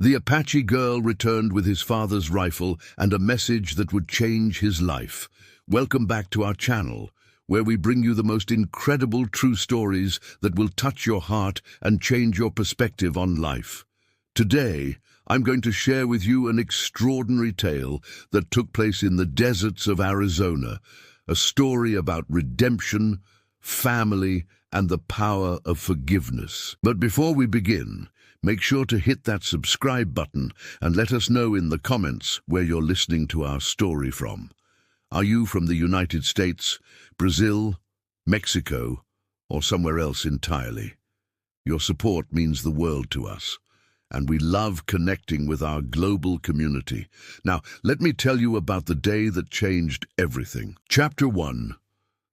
The Apache girl returned with his father's rifle and a message that would change his life. Welcome back to our channel, where we bring you the most incredible true stories that will touch your heart and change your perspective on life. Today, I'm going to share with you an extraordinary tale that took place in the deserts of Arizona, a story about redemption, family, and the power of forgiveness. But before we begin, make sure to hit that subscribe button and let us know in the comments where you're listening to our story from. Are you from the United States, Brazil, Mexico, or somewhere else entirely? Your support means the world to us, and we love connecting with our global community. Now, let me tell you about the day that changed everything. Chapter 1.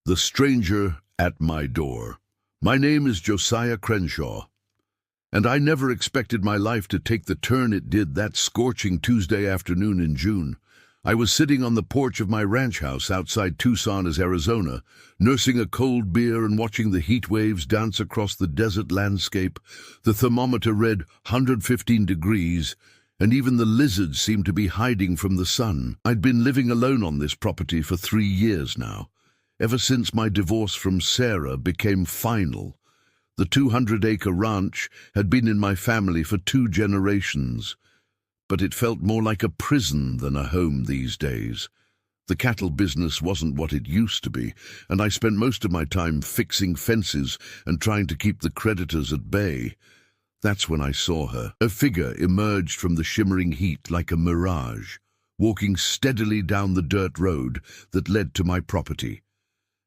The Stranger at My Door. My name is Josiah Crenshaw, and I never expected my life to take the turn it did that scorching Tuesday afternoon in June. I was sitting on the porch of my ranch house outside Tucson, Arizona, nursing a cold beer and watching the heat waves dance across the desert landscape. The thermometer read 115 degrees, and even the lizards seemed to be hiding from the sun. I'd been living alone on this property for 3 years now, ever since my divorce from Sarah became final. The 200-acre ranch had been in my family for 2 generations, but it felt more like a prison than a home these days. The cattle business wasn't what it used to be, and I spent most of my time fixing fences and trying to keep the creditors at bay. That's when I saw her. A figure emerged from the shimmering heat like a mirage, walking steadily down the dirt road that led to my property.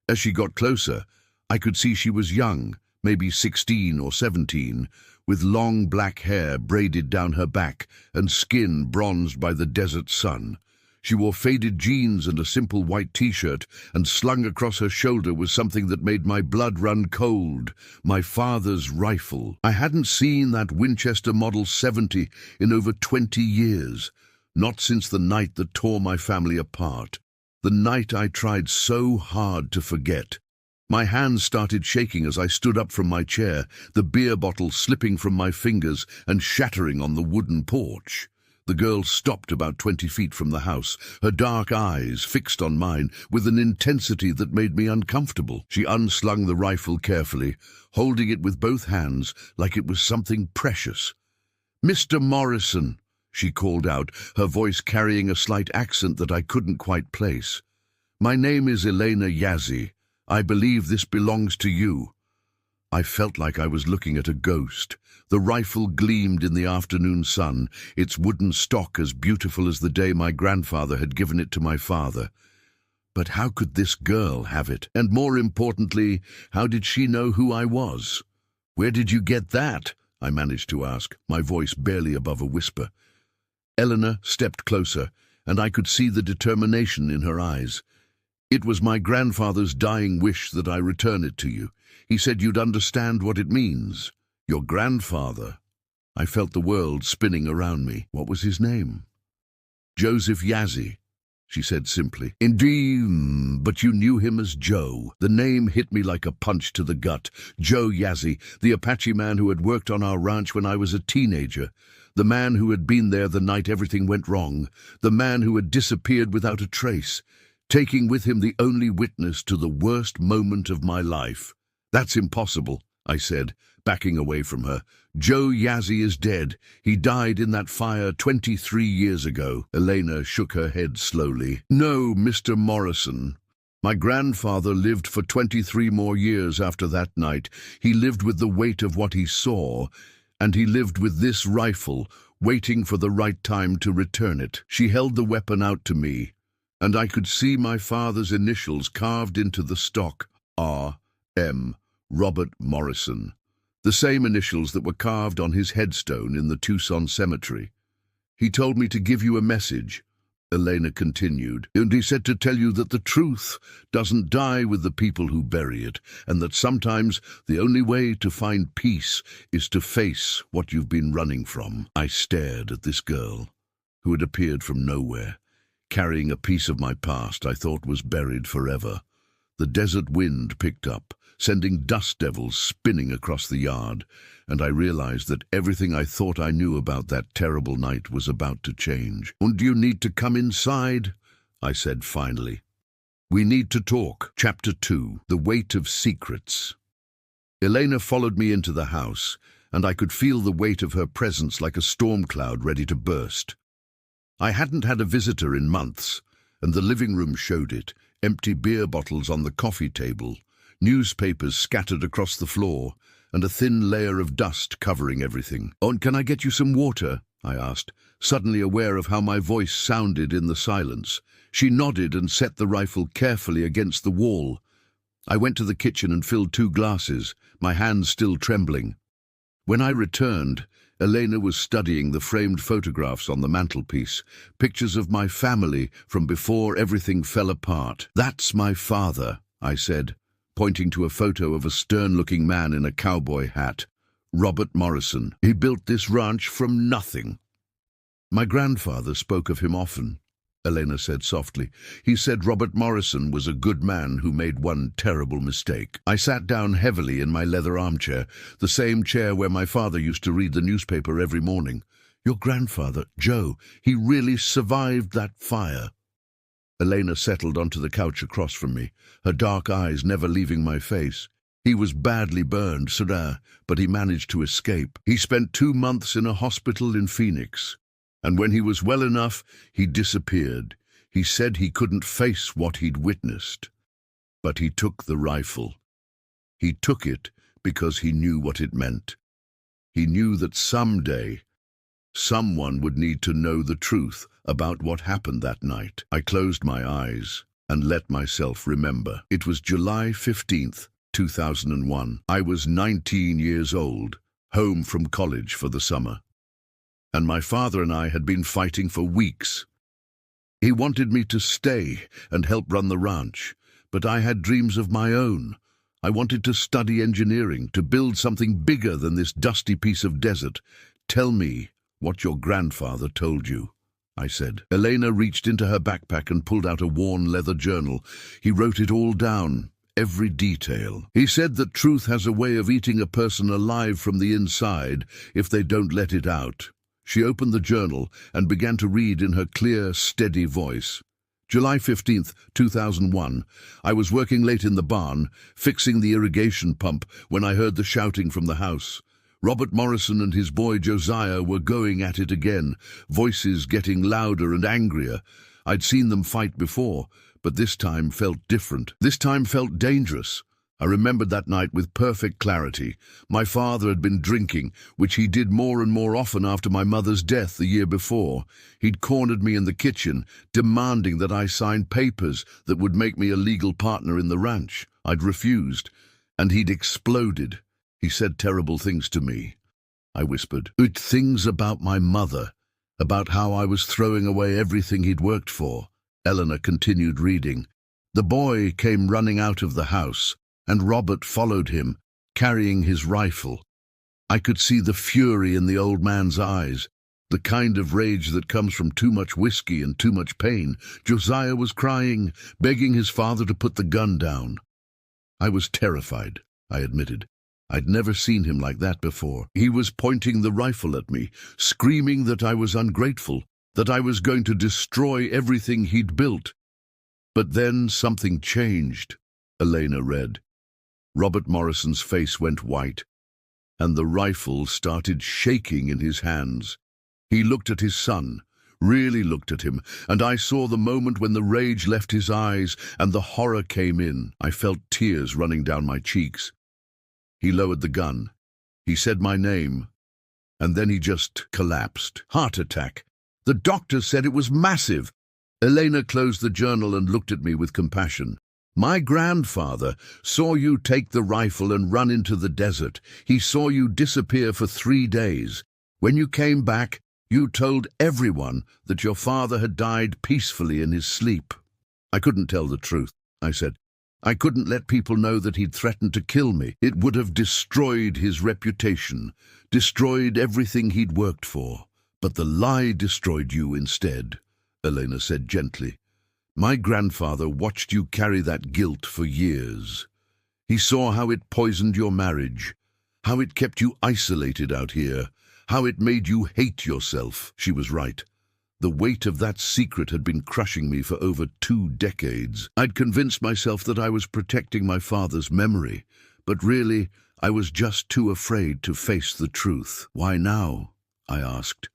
As she got closer, I could see she was young, maybe 16 or 17, with long black hair braided down her back and skin bronzed by the desert sun. She wore faded jeans and a simple white t-shirt, and slung across her shoulder was something that made my blood run cold: my father's rifle. I hadn't seen that Winchester Model 70 in over 20 years, not since the night that tore my family apart, the night I tried so hard to forget. My hands started shaking as I stood up from my chair, the beer bottle slipping from my fingers and shattering on the wooden porch. The girl stopped about 20 feet from the house, her dark eyes fixed on mine with an intensity that made me uncomfortable. She unslung the rifle carefully, holding it with both hands like it was something precious. "Mr. Morrison," she called out, her voice carrying a slight accent that I couldn't quite place. "My name is Elena Yazzie. I believe this belongs to you." I felt like I was looking at a ghost. The rifle gleamed in the afternoon sun, its wooden stock as beautiful as the day my grandfather had given it to my father. But how could this girl have it? And more importantly, how did she know who I was? "Where did you get that?" I managed to ask, my voice barely above a whisper. Eleanor stepped closer, and I could see the determination in her eyes. "It was my grandfather's dying wish that I return it to you. He said you'd understand what it means." "Your grandfather?" I felt the world spinning around me. What was his name? "Joseph Yazzie," she said simply. "Indeed, but you knew him as Joe." The name hit me like a punch to the gut. Joe Yazzie, the Apache man who had worked on our ranch when I was a teenager. The man who had been there the night everything went wrong. The man who had disappeared without a trace, taking with him the only witness to the worst moment of my life. "That's impossible," I said, backing away from her. "Joe Yazzie is dead. He died in that fire 23 years ago." Elena shook her head slowly. "No, Mr. Morrison. My grandfather lived for 23 more years after that night. He lived with the weight of what he saw, and he lived with this rifle, waiting for the right time to return it." She held the weapon out to me, and I could see my father's initials carved into the stock: R.M. Robert Morrison, the same initials that were carved on his headstone in the Tucson cemetery. "He told me to give you a message," Elena continued, "and he said to tell you that the truth doesn't die with the people who bury it, and that sometimes the only way to find peace is to face what you've been running from." I stared at this girl, who had appeared from nowhere, carrying a piece of my past I thought was buried forever. The desert wind picked up, sending dust devils spinning across the yard, and I realized that everything I thought I knew about that terrible night was about to change. "And you need to come inside," I said finally. "We need to talk." Chapter 2. The Weight of Secrets. Elena followed me into the house, and I could feel the weight of her presence like a storm cloud ready to burst. I hadn't had a visitor in months, and the living room showed it, empty beer bottles on the coffee table, newspapers scattered across the floor, and a thin layer of dust covering everything. "Oh, and can I get you some water?" I asked, suddenly aware of how my voice sounded in the silence. She nodded and set the rifle carefully against the wall. I went to the kitchen and filled 2 glasses, my hands still trembling. When I returned, Elena was studying the framed photographs on the mantelpiece, pictures of my family from before everything fell apart. "That's my father," I said, pointing to a photo of a stern-looking man in a cowboy hat. "Robert Morrison. He built this ranch from nothing." "My grandfather spoke of him often," Elena said softly. "He said Robert Morrison was a good man who made one terrible mistake." I sat down heavily in my leather armchair, the same chair where my father used to read the newspaper every morning. "Your grandfather, Joe, he really survived that fire." Elena settled onto the couch across from me, her dark eyes never leaving my face. "He was badly burned, sir, but he managed to escape. He spent 2 months in a hospital in Phoenix. And when he was well enough, he disappeared. He said he couldn't face what he'd witnessed. But he took the rifle. He took it because he knew what it meant. He knew that someday, someone would need to know the truth about what happened that night." I closed my eyes and let myself remember. It was July 15th, 2001. I was 19 years old, home from college for the summer. And my father and I had been fighting for weeks. He wanted me to stay and help run the ranch, but I had dreams of my own. I wanted to study engineering, to build something bigger than this dusty piece of desert. "Tell me what your grandfather told you," I said. Elena reached into her backpack and pulled out a worn leather journal. "He wrote it all down, every detail. He said that truth has a way of eating a person alive from the inside if they don't let it out." She opened the journal and began to read in her clear, steady voice. "July 15th, 2001. I was working late in the barn, fixing the irrigation pump, when I heard the shouting from the house. Robert Morrison and his boy Josiah were going at it again, voices getting louder and angrier. I'd seen them fight before, but this time felt different. This time felt dangerous. I remembered that night with perfect clarity. My father had been drinking, which he did more and more often after my mother's death the year before. He'd cornered me in the kitchen, demanding that I sign papers that would make me a legal partner in the ranch. I'd refused, and he'd exploded. He said terrible things to me. I whispered. Things about my mother, about how I was throwing away everything he'd worked for." Eleanor continued reading. "The boy came running out of the house, and Robert followed him, carrying his rifle. I could see the fury in the old man's eyes, the kind of rage that comes from too much whiskey and too much pain. Josiah was crying, begging his father to put the gun down. I was terrified, I admitted. I'd never seen him like that before. He was pointing the rifle at me, screaming that I was ungrateful, that I was going to destroy everything he'd built. But then something changed," Elena read. Robert Morrison's face went white, and the rifle started shaking in his hands. He looked at his son, really looked at him, and I saw the moment when the rage left his eyes and the horror came in. I felt tears running down my cheeks. He lowered the gun. He said my name, and then he just collapsed. Heart attack. The doctor said it was massive. Elena closed the journal and looked at me with compassion. "My grandfather saw you take the rifle and run into the desert. He saw you disappear for 3 days. When you came back, you told everyone that your father had died peacefully in his sleep." "I couldn't tell the truth," I said. "I couldn't let people know that he'd threatened to kill me. It would have destroyed his reputation, destroyed everything he'd worked for. But the lie destroyed you instead," Elena said gently. My grandfather watched you carry that guilt for years. He saw how it poisoned your marriage, how it kept you isolated out here, how it made you hate yourself." She was right. The weight of that secret had been crushing me for over 2 decades. I'd convinced myself that I was protecting my father's memory, but really, I was just too afraid to face the truth. "Why now?" I asked.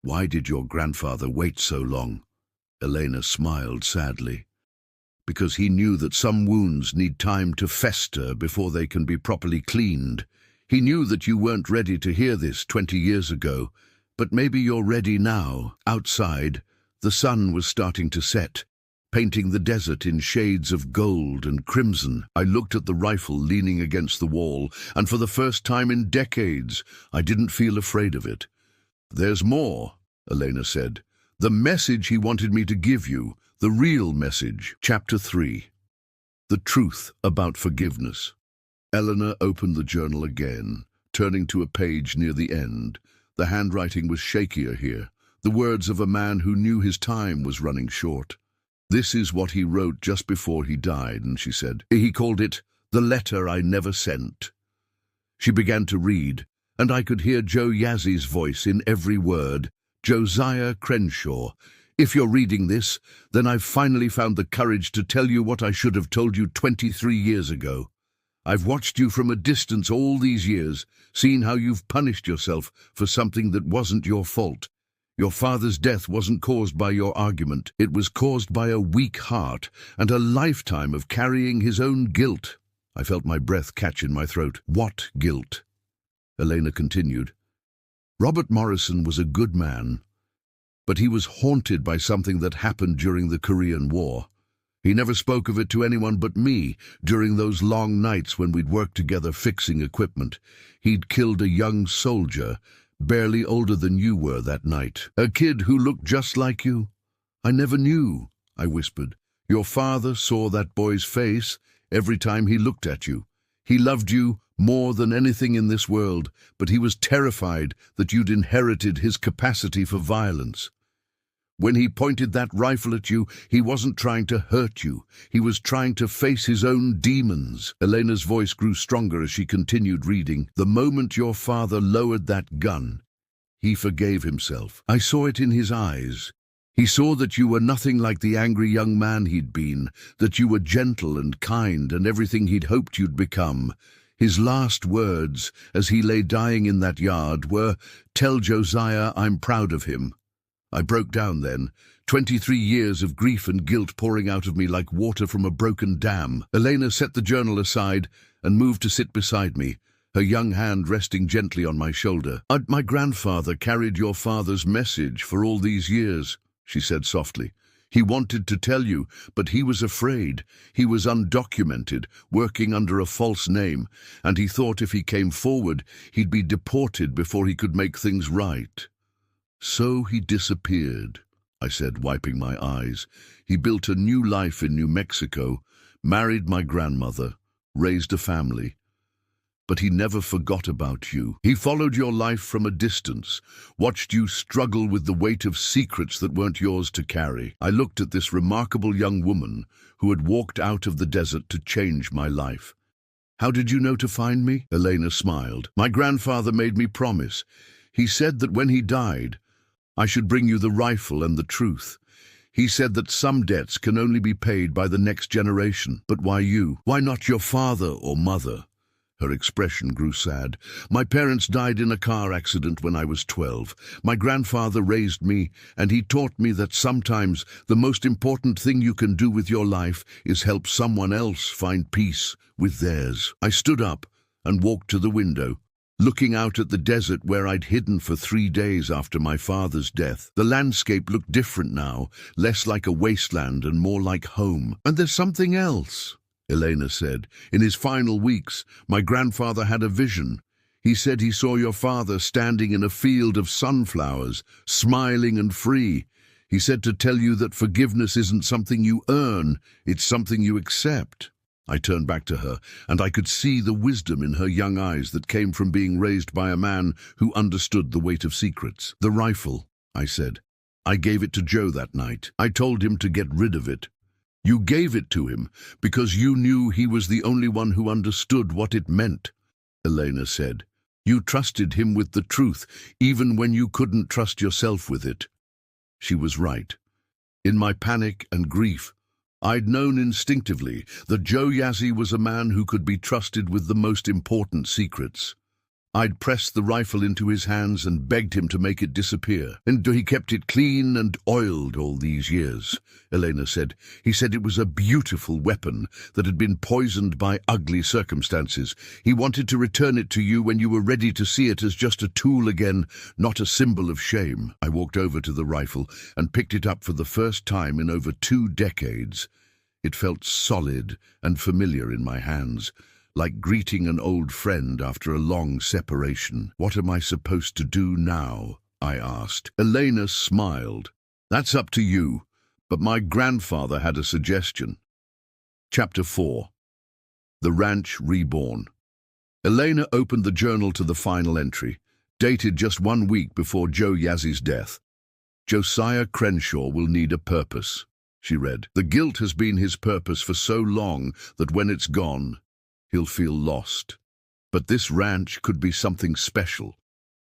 "Why did your grandfather wait so long?" Elena smiled sadly. "Because he knew that some wounds need time to fester before they can be properly cleaned. He knew that you weren't ready to hear this 20 years ago, but maybe you're ready now." Outside, the sun was starting to set, painting the desert in shades of gold and crimson. I looked at the rifle leaning against the wall, and for the first time in decades, I didn't feel afraid of it. "There's more," Elena said. "The message he wanted me to give you, the real message." Chapter 3. The Truth About Forgiveness. Eleanor opened the journal again, turning to a page near the end. The handwriting was shakier here, the words of a man who knew his time was running short. "This is what he wrote just before he died," and she said. "He called it, 'The Letter I Never Sent.'" She began to read, and I could hear Joe Yazzy's voice in every word. "Josiah Crenshaw, if you're reading this, then I've finally found the courage to tell you what I should have told you 23 years ago. I've watched you from a distance all these years, seen how you've punished yourself for something that wasn't your fault. Your father's death wasn't caused by your argument. It was caused by a weak heart and a lifetime of carrying his own guilt." I felt my breath catch in my throat. "What guilt?" Elena continued. "Robert Morrison was a good man, but he was haunted by something that happened during the Korean War. He never spoke of it to anyone but me during those long nights when we'd worked together fixing equipment. He'd killed a young soldier, barely older than you were that night. A kid who looked just like you. I never knew," I whispered. "Your father saw that boy's face every time he looked at you. He loved you more than anything in this world, but he was terrified that you'd inherited his capacity for violence. When he pointed that rifle at you, he wasn't trying to hurt you. He was trying to face his own demons." Elena's voice grew stronger as she continued reading. "The moment your father lowered that gun, he forgave himself. I saw it in his eyes. He saw that you were nothing like the angry young man he'd been, that you were gentle and kind and everything he'd hoped you'd become. His last words, as he lay dying in that yard, were, 'Tell Josiah I'm proud of him.' I broke down then, 23 years of grief and guilt pouring out of me like water from a broken dam." Elena set the journal aside and moved to sit beside me, her young hand resting gently on my shoulder. "My grandfather carried your father's message for all these years," she said softly. "He wanted to tell you, but he was afraid. He was undocumented, working under a false name, and he thought if he came forward, he'd be deported before he could make things right. So he disappeared," I said, wiping my eyes. "He built a new life in New Mexico, married my grandmother, raised a family. But he never forgot about you. He followed your life from a distance, watched you struggle with the weight of secrets that weren't yours to carry." I looked at this remarkable young woman who had walked out of the desert to change my life. "How did you know to find me?" Elena smiled. "My grandfather made me promise. He said that when he died, I should bring you the rifle and the truth. He said that some debts can only be paid by the next generation. But why you? Why not your father or mother?" Her expression grew sad. "My parents died in a car accident when I was 12. My grandfather raised me, and he taught me that sometimes the most important thing you can do with your life is help someone else find peace with theirs." I stood up and walked to the window, looking out at the desert where I'd hidden for 3 days after my father's death. The landscape looked different now, less like a wasteland and more like home. "And there's something else," Elena said. "In his final weeks, my grandfather had a vision. He said he saw your father standing in a field of sunflowers, smiling and free. He said to tell you that forgiveness isn't something you earn, it's something you accept." I turned back to her, and I could see the wisdom in her young eyes that came from being raised by a man who understood the weight of secrets. "The rifle," I said. I gave it to Joe that night. I told him to get rid of it. You gave it to him because you knew he was the only one who understood what it meant, Elena said. You trusted him with the truth, even when you couldn't trust yourself with it. She was right. In my panic and grief, I'd known instinctively that Joe Yazzie was a man who could be trusted with the most important secrets. I'd pressed the rifle into his hands and begged him to make it disappear. And he kept it clean and oiled all these years, Elena said. He said it was a beautiful weapon that had been poisoned by ugly circumstances. He wanted to return it to you when you were ready to see it as just a tool again, not a symbol of shame. I walked over to the rifle and picked it up for the first time in over 2 decades. It felt solid and familiar in my hands, like greeting an old friend after a long separation. What am I supposed to do now? I asked. Elena smiled. That's up to you, but my grandfather had a suggestion. Chapter 4. The Ranch Reborn. Elena opened the journal to the final entry, dated just 1 week before Joe Yazzie's death. Josiah Crenshaw will need a purpose, she read. The guilt has been his purpose for so long that when it's gone, he'll feel lost. But this ranch could be something special.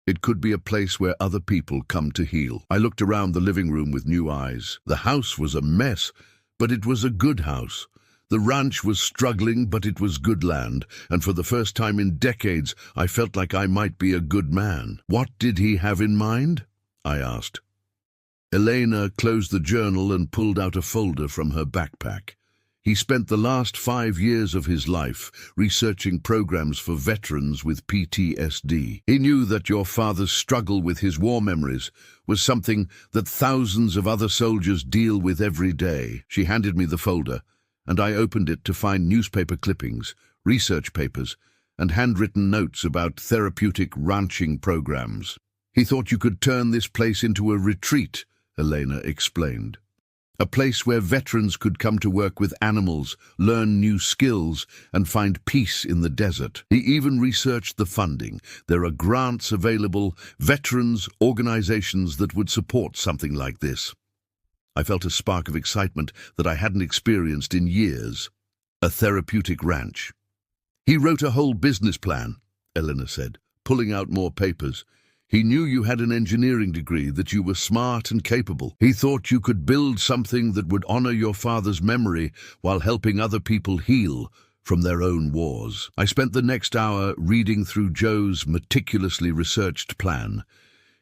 It could be a place where other people come to heal. I looked around the living room with new eyes. The house was a mess, but it was a good house. The ranch was struggling, but it was good land, and for the first time in decades, I felt like I might be a good man. What did he have in mind? I asked. Elena closed the journal and pulled out a folder from her backpack. He spent the last 5 years of his life researching programs for veterans with PTSD. He knew that your father's struggle with his war memories was something that thousands of other soldiers deal with every day. She handed me the folder, and I opened it to find newspaper clippings, research papers, and handwritten notes about therapeutic ranching programs. He thought you could turn this place into a retreat, Elena explained. A place where veterans could come to work with animals, learn new skills, and find peace in the desert. He even researched the funding. There are grants available, veterans, organizations that would support something like this. I felt a spark of excitement that I hadn't experienced in years. A therapeutic ranch. He wrote a whole business plan, Elena said, pulling out more papers. He knew you had an engineering degree, that you were smart and capable. He thought you could build something that would honor your father's memory while helping other people heal from their own wars. I spent the next hour reading through Joe's meticulously researched plan.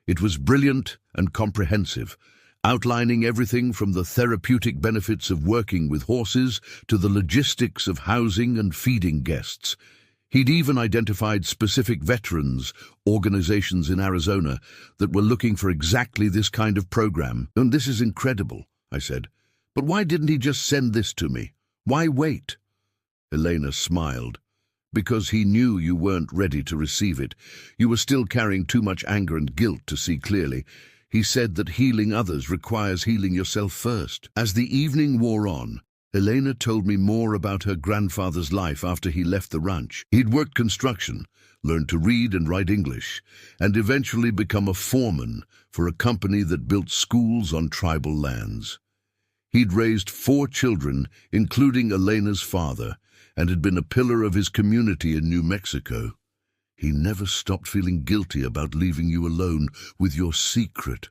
It was brilliant and comprehensive, outlining everything from the therapeutic benefits of working with horses to the logistics of housing and feeding guests. He'd even identified specific veterans organizations in Arizona that were looking for exactly this kind of program. And this is incredible, I said. But why didn't he just send this to me? Why wait? Elena smiled. Because he knew you weren't ready to receive it. You were still carrying too much anger and guilt to see clearly. He said that healing others requires healing yourself first. As the evening wore on, Elena told me more about her grandfather's life after he left the ranch. He'd worked construction, learned to read and write English, and eventually become a foreman for a company that built schools on tribal lands. He'd raised 4 children, including Elena's father, and had been a pillar of his community in New Mexico. He never stopped feeling guilty about leaving you alone with your secret,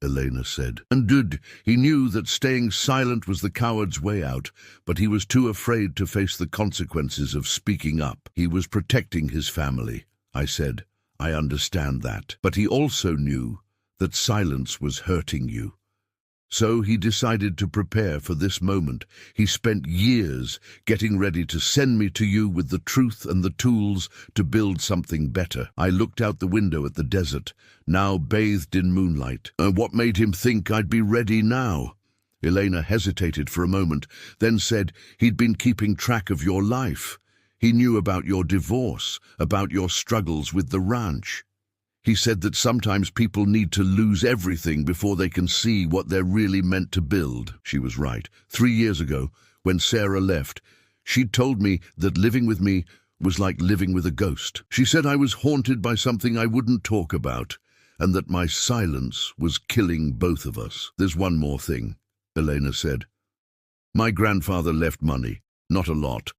Elena said. And he knew that staying silent was the coward's way out, but he was too afraid to face the consequences of speaking up. He was protecting his family, I said. I understand that. But he also knew that silence was hurting you. So he decided to prepare for this moment. He spent years getting ready to send me to you with the truth and the tools to build something better. I looked out the window at the desert, now bathed in moonlight. What made him think I'd be ready now? Elena hesitated for a moment, then said he'd been keeping track of your life. He knew about your divorce, about your struggles with the ranch. He said that sometimes people need to lose everything before they can see what they're really meant to build. She was right. 3 years ago, when Sarah left, she'd told me that living with me was like living with a ghost. She said I was haunted by something I wouldn't talk about, and that my silence was killing both of us. "There's one more thing," Elena said. "My grandfather left money, not a lot,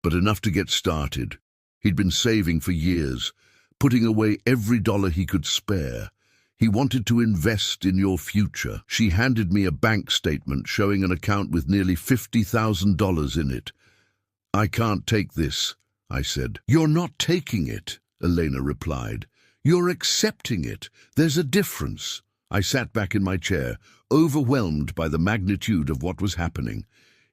but enough to get started. He'd been saving for years, putting away every dollar he could spare. He wanted to invest in your future." She handed me a bank statement showing an account with nearly $50,000 in it. "I can't take this," I said. "You're not taking it," Elena replied. "You're accepting it. There's a difference." I sat back in my chair, overwhelmed by the magnitude of what was happening.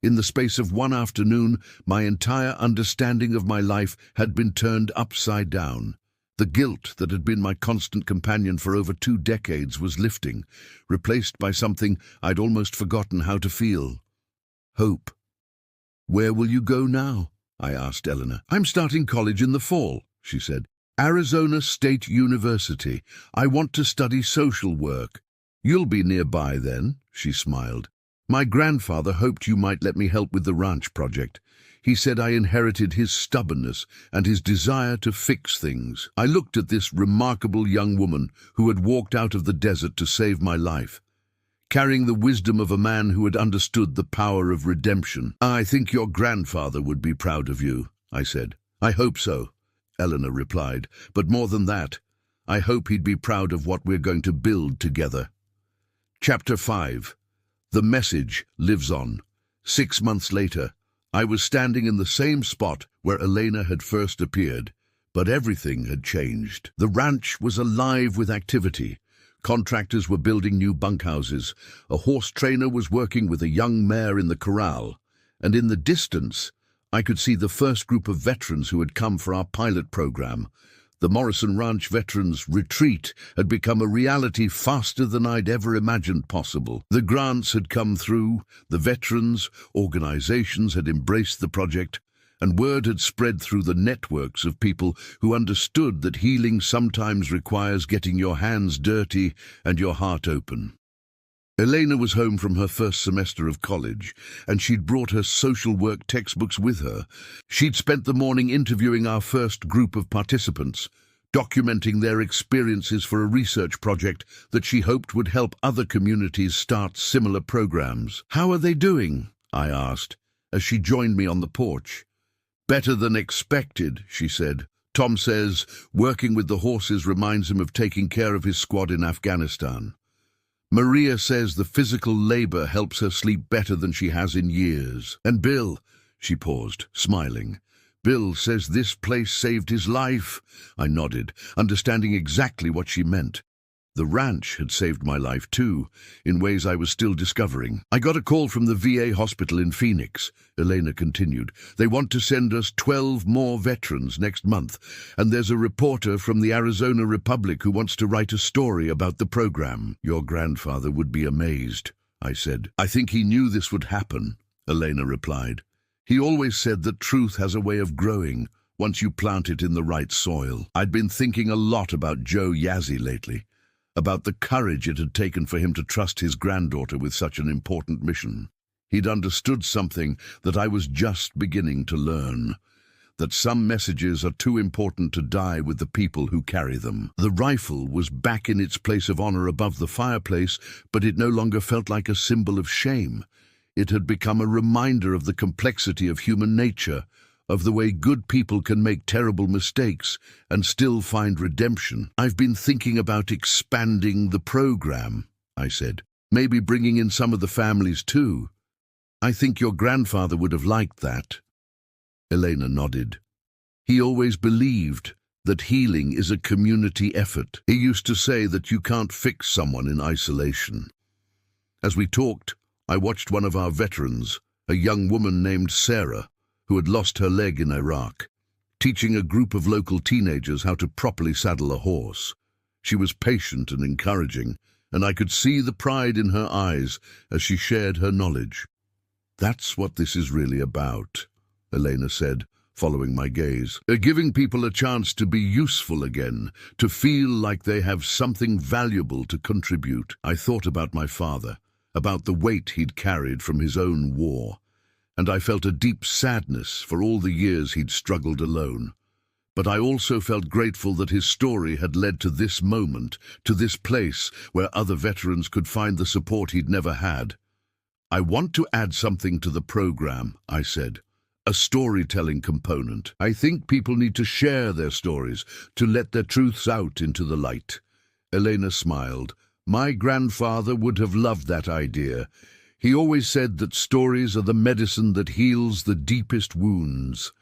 In the space of one afternoon, my entire understanding of my life had been turned upside down. The guilt that had been my constant companion for over 2 decades was lifting, replaced by something I'd almost forgotten how to feel: hope. "Where will you go now?" I asked Eleanor. "I'm starting college in the fall," she said. "Arizona State University. I want to study social work." "You'll be nearby then," she smiled. "My grandfather hoped you might let me help with the ranch project. He said I inherited his stubbornness and his desire to fix things." I looked at this remarkable young woman who had walked out of the desert to save my life, carrying the wisdom of a man who had understood the power of redemption. "I think your grandfather would be proud of you," I said. "I hope so," Eleanor replied. "But more than that, I hope he'd be proud of what we're going to build together." Chapter 5. The message lives on. 6 months later, I was standing in the same spot where Elena had first appeared, but everything had changed. The ranch was alive with activity. Contractors were building new bunkhouses. A horse trainer was working with a young mare in the corral. And in the distance, I could see the first group of veterans who had come for our pilot program. The Morrison Ranch Veterans Retreat had become a reality faster than I'd ever imagined possible. The grants had come through, the veterans, organizations had embraced the project, and word had spread through the networks of people who understood that healing sometimes requires getting your hands dirty and your heart open. Elena was home from her first semester of college, and she'd brought her social work textbooks with her. She'd spent the morning interviewing our first group of participants, documenting their experiences for a research project that she hoped would help other communities start similar programs. "How are they doing?" I asked, as she joined me on the porch. "Better than expected," she said. "Tom says working with the horses reminds him of taking care of his squad in Afghanistan. Maria says the physical labor helps her sleep better than she has in years. And Bill," she paused, smiling, "Bill says this place saved his life." I nodded, understanding exactly what she meant. The ranch had saved my life too, in ways I was still discovering. "I got a call from the VA hospital in Phoenix," Elena continued. "They want to send us 12 more veterans next month, and there's a reporter from the Arizona Republic who wants to write a story about the program." "Your grandfather would be amazed," I said. "I think he knew this would happen," Elena replied. "He always said that truth has a way of growing once you plant it in the right soil." I'd been thinking a lot about Joe Yazzie lately, about the courage it had taken for him to trust his granddaughter with such an important mission. He'd understood something that I was just beginning to learn, that some messages are too important to die with the people who carry them. The rifle was back in its place of honor above the fireplace, but it no longer felt like a symbol of shame. It had become a reminder of the complexity of human nature, of the way good people can make terrible mistakes and still find redemption. "I've been thinking about expanding the program," I said. "Maybe bringing in some of the families too. I think your grandfather would have liked that." Elena nodded. "He always believed that healing is a community effort. He used to say that you can't fix someone in isolation." As we talked, I watched one of our veterans, a young woman named Sarah, who had lost her leg in Iraq, teaching a group of local teenagers how to properly saddle a horse. She was patient and encouraging, and I could see the pride in her eyes as she shared her knowledge. "That's what this is really about," Elena said, following my gaze. "Giving people a chance to be useful again, to feel like they have something valuable to contribute." I thought about my father, about the weight he'd carried from his own war, and I felt a deep sadness for all the years he'd struggled alone. But I also felt grateful that his story had led to this moment, to this place where other veterans could find the support he'd never had. "I want to add something to the program," I said. "A storytelling component. I think people need to share their stories, to let their truths out into the light." Elena smiled. "My grandfather would have loved that idea. He always said that stories are the medicine that heals the deepest wounds."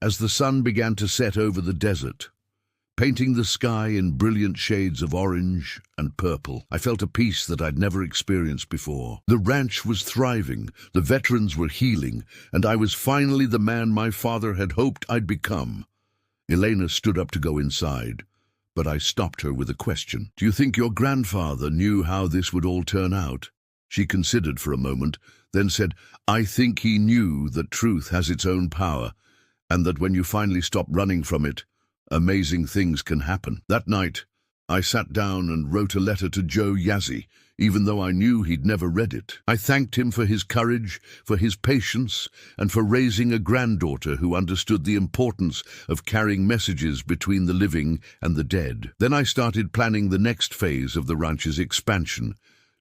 As the sun began to set over the desert, painting the sky in brilliant shades of orange and purple, I felt a peace that I'd never experienced before. The ranch was thriving, the veterans were healing, and I was finally the man my father had hoped I'd become. Elena stood up to go inside, but I stopped her with a question. "Do you think your grandfather knew how this would all turn out?" She considered for a moment, then said, "I think he knew that truth has its own power, and that when you finally stop running from it, amazing things can happen." That night, I sat down and wrote a letter to Joe Yazzie, even though I knew he'd never read it. I thanked him for his courage, for his patience, and for raising a granddaughter who understood the importance of carrying messages between the living and the dead. Then I started planning the next phase of the ranch's expansion,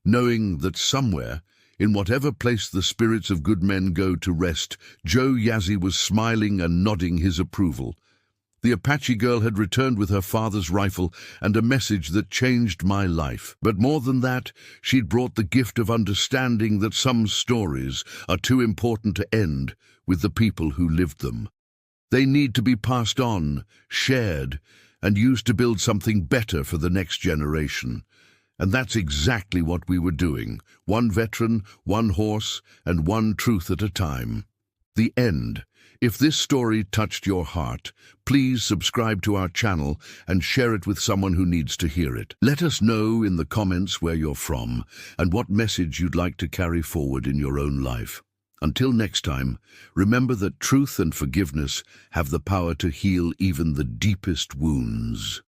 knowing that somewhere, in whatever place the spirits of good men go to rest, Joe Yazzie was smiling and nodding his approval. The Apache girl had returned with her father's rifle and a message that changed my life. But more than that, she'd brought the gift of understanding that some stories are too important to end with the people who lived them. They need to be passed on, shared, and used to build something better for the next generation. And that's exactly what we were doing. One veteran, one horse, and one truth at a time. The end. If this story touched your heart, please subscribe to our channel and share it with someone who needs to hear it. Let us know in the comments where you're from and what message you'd like to carry forward in your own life. Until next time, remember that truth and forgiveness have the power to heal even the deepest wounds.